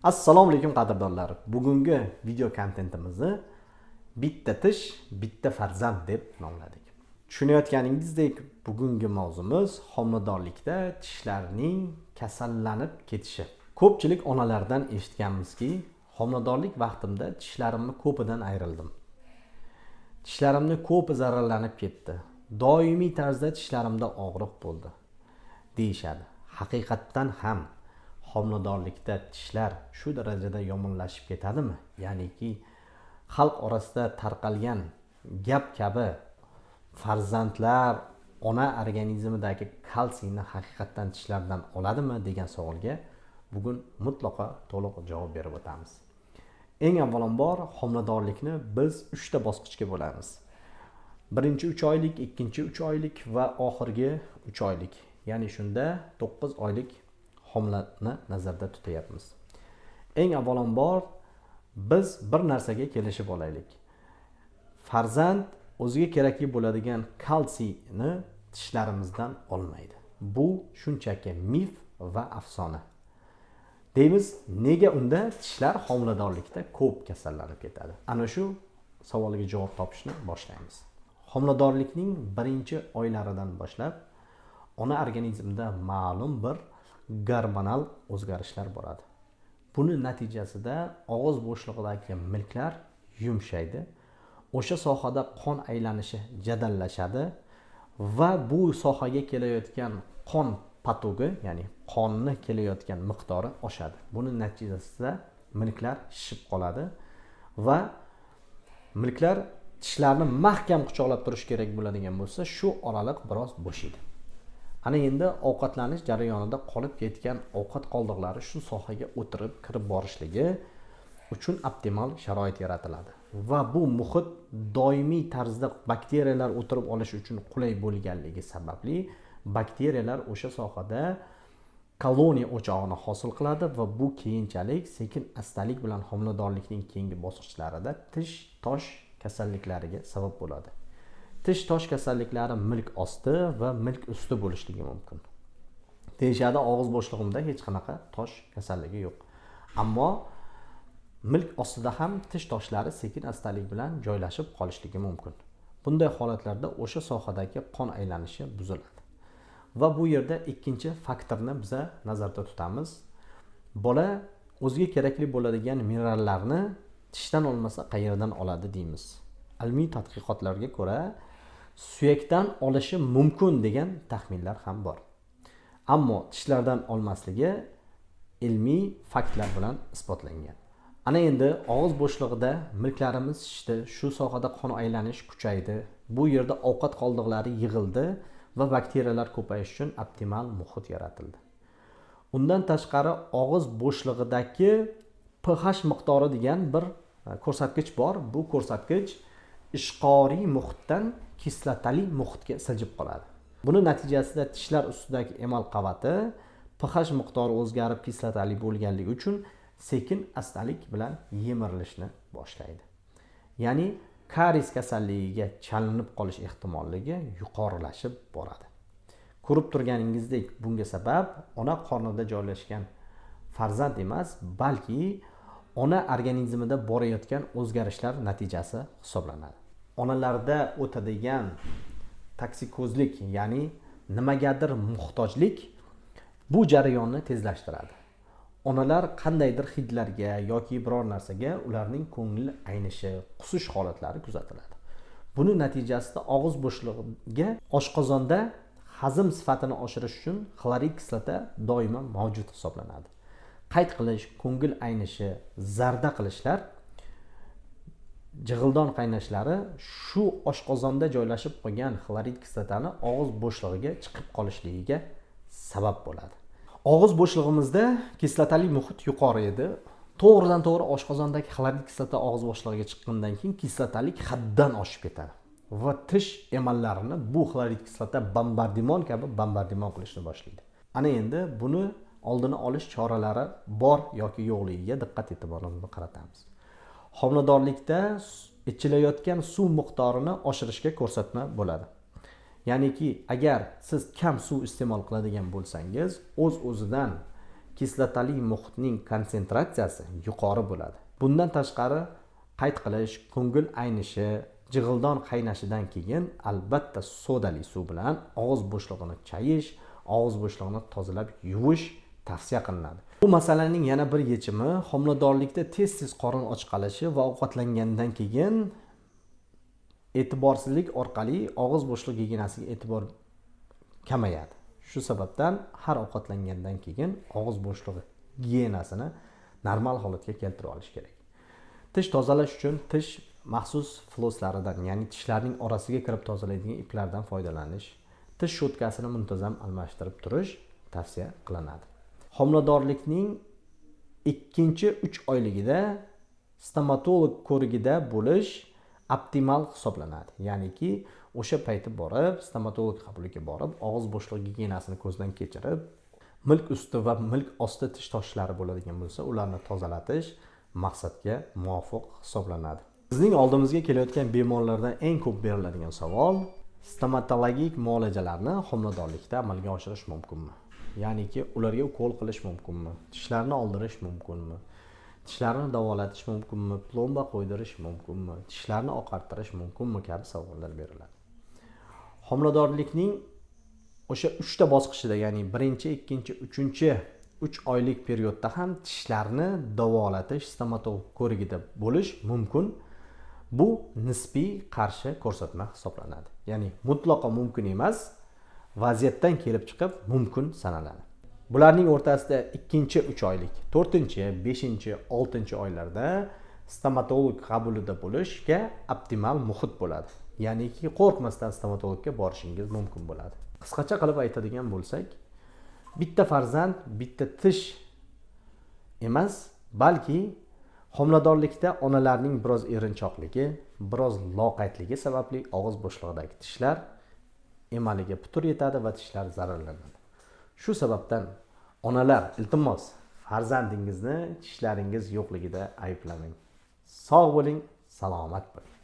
Assalomu alaykum qadrdonlar. Bugungi video kontentimizni bitta tish, bitta farzand deb nomladik. Tushunayotganingizdek, bugungi mavzumiz homiladorlikda tishlarning kasallanib ketishi. Ko'pchilik onalardan eshitganmizki, homiladorlik vaqtimda tishlarimni ko'pidan ayrildim. Tishlarimni ko'pi zararlanib ketdi. Doimiy tarzda tishlarimda og'riq bo'ldi deyishadi. Haqiqatdan ham homiladorlikda tishlar shu darajada yomonlashib ketadimi? Ya'niki xalq orasida tarqalgan gap kabi farzandlar ona organizmidagi kalsiyni haqiqatdan tishlardan oladimi degan savolga bugun mutlaqo to'liq javob berib o'tamiz. Eng avvalambor homiladorlikni biz 3 ta bosqichga bo'lamiz. Birinchi 3 oylik, ikkinchi 3 oylik va oxirgi 3 oylik. Ya'ni shunda 9 oylik homilani nazarda tutyapmiz. Eng avvalambor biz bir narsaga kelishib olaylik. Farzand o'ziga kerakli bo'ladigan kalsiyni tishlarimizdan olmaydi. Bu shunchaki mif va afsona. Deymiz, nega unda tishlar homiladorlikda ko'p kasallanib ketadi? Ana shu savolga javob topishni boshlaymiz. Homiladorlikning birinchi oylaridan boshlab ona organizmida ma'lum bir gormonal o'zgarishlar bo'ladi. Buni natijasida og'iz bo'shlig'idagi milklar yumshaydi. O'sha sohada qon aylanishi jadallashadi va bu sohaga kelayotgan qon patogi, ya'ni qonni kelayotgan miqdori oshadi. Buni natijasida milklar shishib qoladi va milklar tishlarni mahkam quchoqlab turish kerak bo'ladigan bo'lsa, shu oraliq biroz bo'shaydi. Ana endi ovqatlanish jarayonida qolib ketgan ovqat qoldiqlari shu sohaga o'tirib kirib borishligi uchun optimal sharoit yaratiladi va bu muhit doimiy tarzda bakteriyalar o'tirib olish uchun qulay bo'lganligi sababli bakteriyalar o'sha sohada koloniya o'chog'ini hosil qiladi va bu keyinchalik sekin-astalik bilan homiladorlikning keyingi bosqichlarida tish tosh kasalliklariga sabab bo'ladi. Tish tosh kasalliklari milk osti va milk usti bo'lishligi mumkin. Deyishadi, og'iz bo'shlig'imda hech qanaqa tosh kasalligi yo'q. Ammo milk ostida ham tish toshlari sekin-astalik bilan joylashib qolishligi mumkin. Bunday holatlarda o'sha sohadagi qon aylanishi buziladi. Va bu yerda ikkinchi faktorni biz nazarda tutamiz. Bola o'ziga kerakli bo'ladigan minerallarni tishdan olmasa qayerdan oladi deymiz. Ilmiy tadqiqotlarga ko'ra suyakdan olishi mumkin degan taxminlar ham bor. Ammo tishlardan olmasligi ilmiy faktlar bilan isbotlangan. Ana endi og'iz bo'shlig'ida milklarimiz shishdi, shu sohada qon aylanish kuchaydi. Bu yerda ovqat qoldiqlari yig'ildi va bakteriyalar ko'payish uchun optimal muhit yaratildi. Undan tashqari og'iz bo'shlig'idagi pH miqdori degan bir ko'rsatkich bor. Bu ko'rsatkich ishqoriy muhitdan kislotali muhitga siljib qoladi. Buni natijasida tishlar ustidagi emal qavati pH miqdori o'zgarib kislotali bo'lganligi uchun sekin-astalik bilan yemirilishni boshlaydi. Ya'ni karies kasalligiga chalinib qolish ehtimolligi yuqorilashib boradi. Ko'rib turganingizdek, bunga sabab ona qornida joylashgan farzand emas, balki ona organizmida borayotgan o'zgarishlar natijasi hisoblanadi. Onalarda o'tadigan toksikozlik, ya'ni nimagadir muhtojlik bu jarayonni tezlashtiradi. Onalar qandaydir hidlarga yoki biror narsaga ularning ko'ngli aynishi, qusish holatlari kuzatiladi. Buni natijasida og'iz bo'shlig'iga oshqozonda hazm sifatini oshirish uchun xlorid kislota doimo mavjud hisoblanadi. Qayd qilish, ko'ngil aynishi, zarda qilishlar, jig'ildon qaynashlari shu oshqozonda joylashib qolgan xlorid kislotani og'iz bo'shlig'iga chiqib qolishligiga sabab bo'ladi. Og'iz bo'shlig'imizda kislotali muhit yuqori edi. To'g'ridan to'g'ri oshqozondagi xlorid kislota og'iz bo'shlig'iga chiqqandan keyin kislotalik haddan oshib ketadi va tish emallarini bu xlorid kislota bombardimon kabi bombardimon qilishni boshlaydi. Ana endi buni oldini olish choralari bor yoki yo'qligiga diqqat e'tiborimizni qaratamiz. Homiladorlikda ichilayotgan suv miqdorini oshirishga ko'rsatma bo'ladi. Ya'niki agar siz kam suv iste'mol qiladigan bo'lsangiz, o'z-o'zidan kislotali muhitning konsentratsiyasi yuqori bo'ladi. Bundan tashqari qayt qilish, ko'ngil aynishi, jig'ildon qaynashidan keyin albatta sodali suv bilan og'iz bo'shlig'ini chayish, og'iz bo'shlig'ini tozalab yuvish tavsiya qilinadi. Bu masalaning yana bir yechimi homiladorlikda tez-tez qorin och qolishi va ovqatlangandan keyin e'tiborsizlik orqali og'iz bo'shliq gigiyenasiga e'tibor kamayadi. Shu sababdan har ovqatlangandan keyin og'iz bo'shlig'i gigiyenasini normal holatga keltirib olish kerak. Tish tozalash uchun tish maxsus flosslaridan, ya'ni tishlarning orasiga kirib tozalaydigan iplardan foydalanish, tish shotkasini muntazam almashtirib turish tavsiya qilinadi. Homiladorlikning 2-3 oyligida stomatolog ko'rigida bo'lish optimal hisoblanadi. Ya'niki o'sha payti borib, stomatolog qabuliga borib, og'iz bo'shlig'i gigiyenasini ko'zdan kechirib, milk usti va milk osti tish toshlari bo'ladigan bo'lsa, ularni tozalatish maqsadga muvofiq hisoblanadi. Bizning oldimizga kelayotgan bemorlardan eng ko'p beriladigan savol: stomatologik muolajalarni homiladorlikda amalga oshirish mumkinmi? Ya'niki ularga ukol qilish mumkinmi? Tishlarni oldirish mumkinmi? Tishlarni davolatish mumkinmi? Plomba qo'ydirish mumkinmi? Tishlarni oqartirish mumkinmi kabi savollar beriladi. Homiladorlikning o'sha 3 ta bosqichida, ya'ni 1-chi, 2-chi, 3-chi 3 oylik periodda ham tishlarni davolatish stomatolog ko'rigida bo'lish mumkin. Bu nisbiy qarshi ko'rsatma hisoblanadi. Ya'ni mutlaqo mumkin emas, vaziyatdan kelib chiqib mumkin sanaladi. Bularning o'rtasida 2-3 oylik, 4-chi, 5-chi, 6-chi oylarda stomatolog qabulida bo'lishga optimal muhit bo'ladi. Ya'niki qo'rqmasdan stomatologga borishingiz mumkin bo'ladi. Qisqacha qilib aytadigan bo'lsak, bitta farzand, bitta tish emas, balki homiladorlikda onalarning biroz erinchoqligi, biroz loqaydligi sababli og'iz bo'shlig'idagi tishlar emaliga putur yetadi va tishlar zararlanadi. Shu sababdan onalar, iltimos, farzandingizni tishlaringiz yo'qligida ayblamang. Sog' bo'ling, salomat bo'ling.